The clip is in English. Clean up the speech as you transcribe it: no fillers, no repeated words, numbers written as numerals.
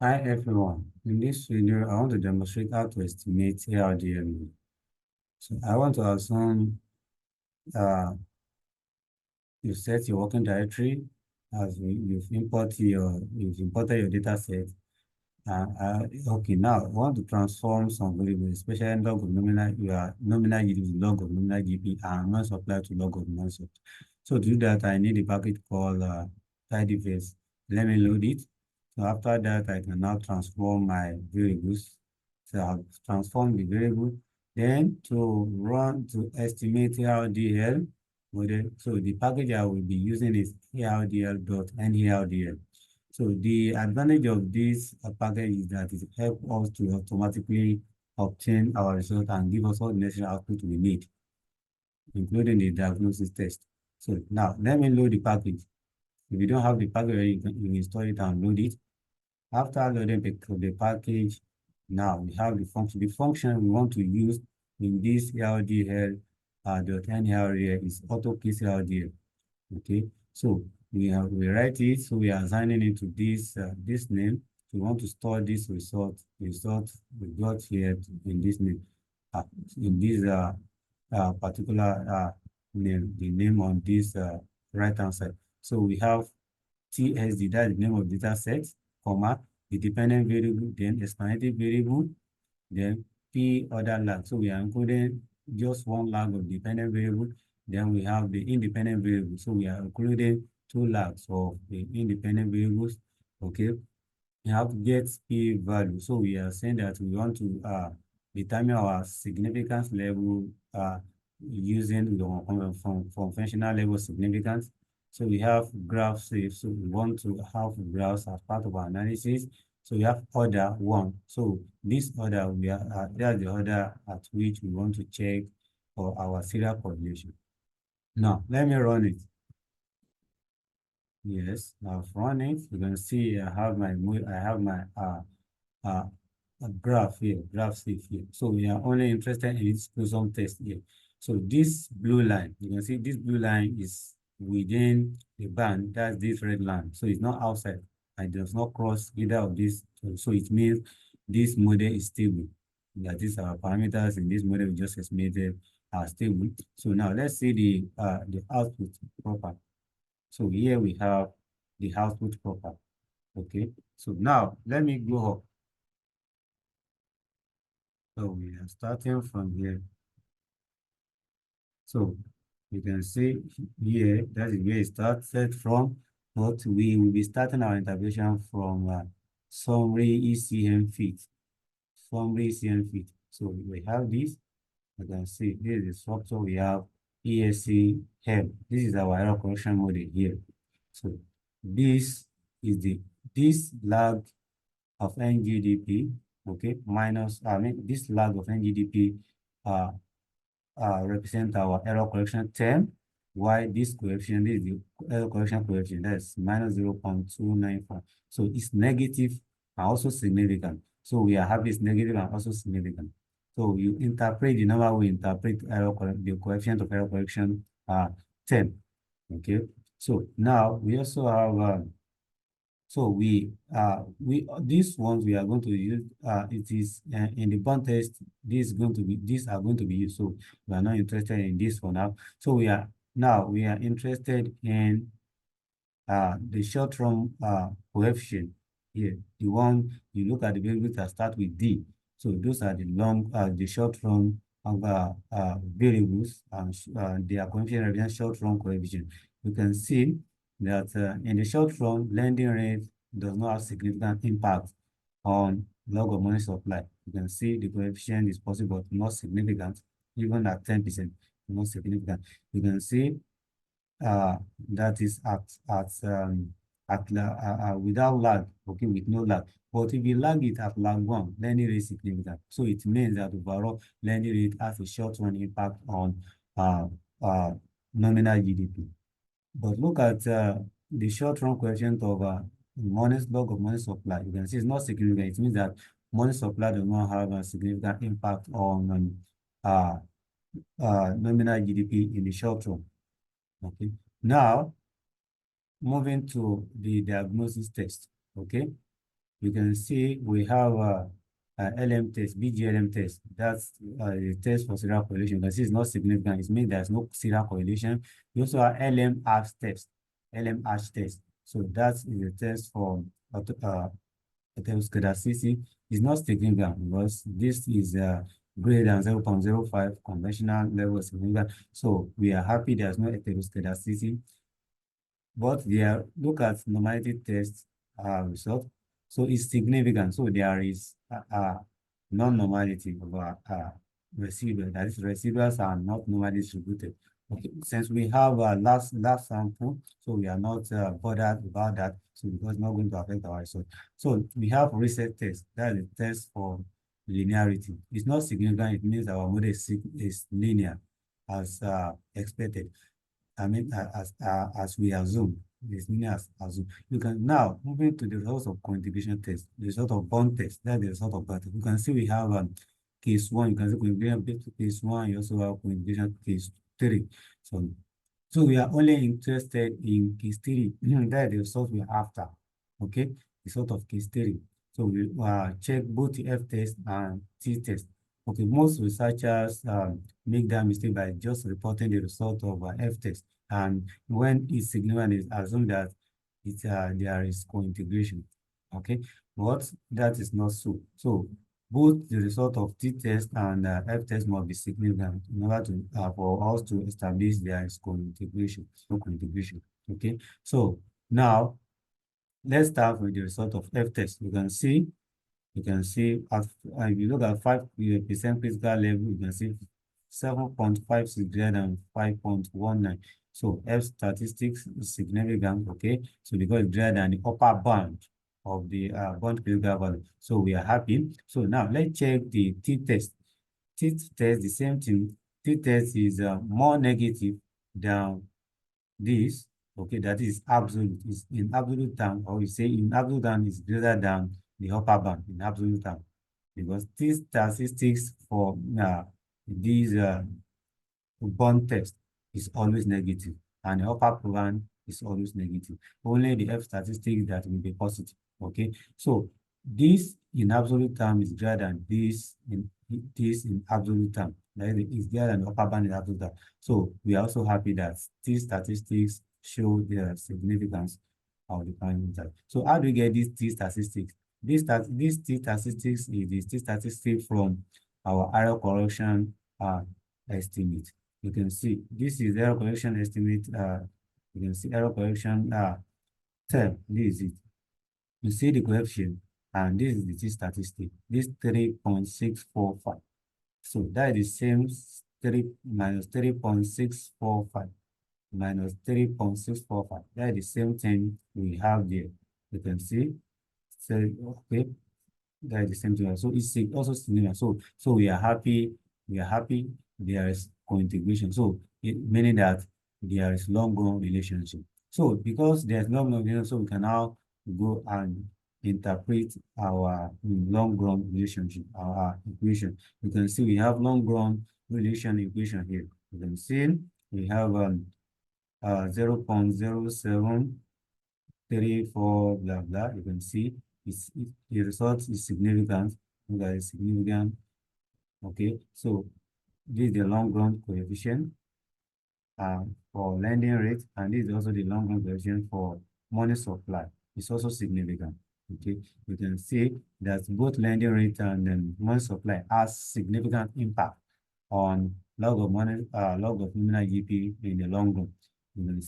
Hi everyone. In this video, I want to demonstrate how to estimate ARDL. So I want to assume uh, you set your working directory as you've imported your data set. Okay, now I want to transform some variables, especially log of nominal, nominal GDP to log of nominal GP and non-supply to log of non-supply. So to do that, I need a package called tidyverse. Let me load it. So after that, I can now transform my variables. So I'll transform the variable. Then to estimate ARDL model. So the package I will be using is ARDL.NARDL. So the advantage of this package is that it helps us to automatically obtain our result and give us all the necessary output we need, including the diagnosis test. So now let me load the package. If you don't have the package, you can install it and load it. After loading the package, now we have the function. The function we want to use in this LDL .NLDL is autocase LDL. Okay, so we write it. So we are assigning it to this name. We want to store this result we got here in this name, in this particular name, the name on this right hand side. So we have TSD, that's the name of the data set, comma, the dependent variable, then explanatory variable, then P other lag. So we are including just one lag of dependent variable. Then we have the independent variable. So we are including two lags of the independent variables. Okay. We have to get P value. So we are saying that we want to determine our significance level using the conventional level significance. So we have graph safe. So we want to have graphs as part of our analysis. So we have order one. So this order, that's the order at which we want to check for our serial correlation. Now, let me run it. Yes, I've run it. You can see I have my a graph here, graph safe here. So we are only interested in this chromosome test here. So this blue line, you can see this blue line is within the band. That's this red line. So it's not outside. It does not cross either of these. So it means this model is stable. That is our parameters in this model we just estimated are stable. So now let's see the output proper. So here we have the output proper. Okay. So now let me go up. So we are starting from here. So you can see here, that is where it started from, but we will be starting our intervention from summary ECM fit. Summary ECM fit. So we have this. You can see this is the structure we have ESC help. This is our error correction model here. So this is this lag of NGDP, okay, minus, this lag of NGDP represent our error correction term, while this coefficient, this is the error correction coefficient, that's minus 0.295. So it's negative and also significant. So we are having it's negative and also significant. So you interpret the number we interpret the coefficient of error correction term. Okay. So now we also have so these ones we are going to use it is in the bond test, these are going to be used. So we are not interested in this for now. So we are interested in the short run coefficient here. The one you look at the variables that start with D. So those are the short run variables, and their coefficient represents short run coefficient. You can see that in the short run, lending rate does not have significant impact on log of money supply. You can see the coefficient is possible, but not significant, even at 10%, not significant. You can see that is without lag, okay, with no lag. But if you lag it at lag 1, lending rate is significant. So it means that overall lending rate has a short-run impact on nominal GDP. But look at the short-run coefficient of log of money supply. You can see it's not significant. It means that money supply does not have a significant impact on nominal GDP in the short run. Okay. Now, moving to the diagnosis test. Okay. You can see we have LM test, BGLM test. That's the test for serial correlation. You can see it's not significant. It means there's no serial correlation. We also have LM Arch test, LM Arch test. So that is a test for atherosclerosis. Is not significant because this is greater than 0.05 conventional level of significant. So we are happy there's no atherosclerosis, but there, look at normality test result. So it's significant. So there is non-normality of residual. That is, residuals are not normally distributed. Okay, since we have last sample, so we are not bothered about that. So because it's not going to affect our result. So we have reset test. That is a test for linearity. It's not significant. It means our model is linear as expected. I mean, as we assume, this meaning as assume. You can now move into the results of co-integration test, the result of bond test, that's the result of that. You can see we have case one, you can see co-integration based case one, you also have co-integration case three. So we are only interested in case three, that's the result we are after. Okay, result of case three. So we check both the F test and T test. Okay, most researchers make that mistake by just reporting the result of F test. And when it's significant, it's assumed that there is co-integration. Okay, but that is not so. So both the result of T test and F test must be significant in order to for us to establish there is co-integration. No co-integration. Okay, so now let's start with the result of F test. You can see if you look at 5% critical level, you can see 7.5 is greater than 5.19. So F statistics is significant, okay? So because it's greater than the upper bound of the bond critical value. So we are happy. So now let's check the T test. T test, the same thing. T test is more negative than this, okay, that is absolute, is in absolute term, or we say in absolute term is greater than the upper bound in absolute term, because these statistics for these bond test is always negative, and the upper bound is always negative. Only the F statistic that will be positive. Okay, so this in absolute term is greater than this in absolute term. That is greater than the upper bound in absolute term. So we are also happy that these statistics show the significance of the parameter type. So how do we get these T statistics? These T statistics is the T statistic from our error correction estimate. You can see this is error correction estimate. You can see error correction term. This is it. You see the coefficient, and this is the T statistic. This 3.645. So that is the same 3 minus 3.645 minus 3.645. That is the same thing we have there. You can see. So okay, that is the same thing. So it's also significant. So we are happy. We are happy there is co-integration. So it meaning that there is long-run relationship. So because there's long-run relationship, so we can now go and interpret our long-run relationship, our equation. You can see we have long-run relation equation here. You can see we have 0.0734 blah blah. You can see the result is significant. That is significant. Okay, so this is the long run coefficient for lending rate, and this is also the long run coefficient for money supply. It's also significant. Okay, you can see that both lending rate and money supply has significant impact on log of money, log of nominal GP in the long run. You can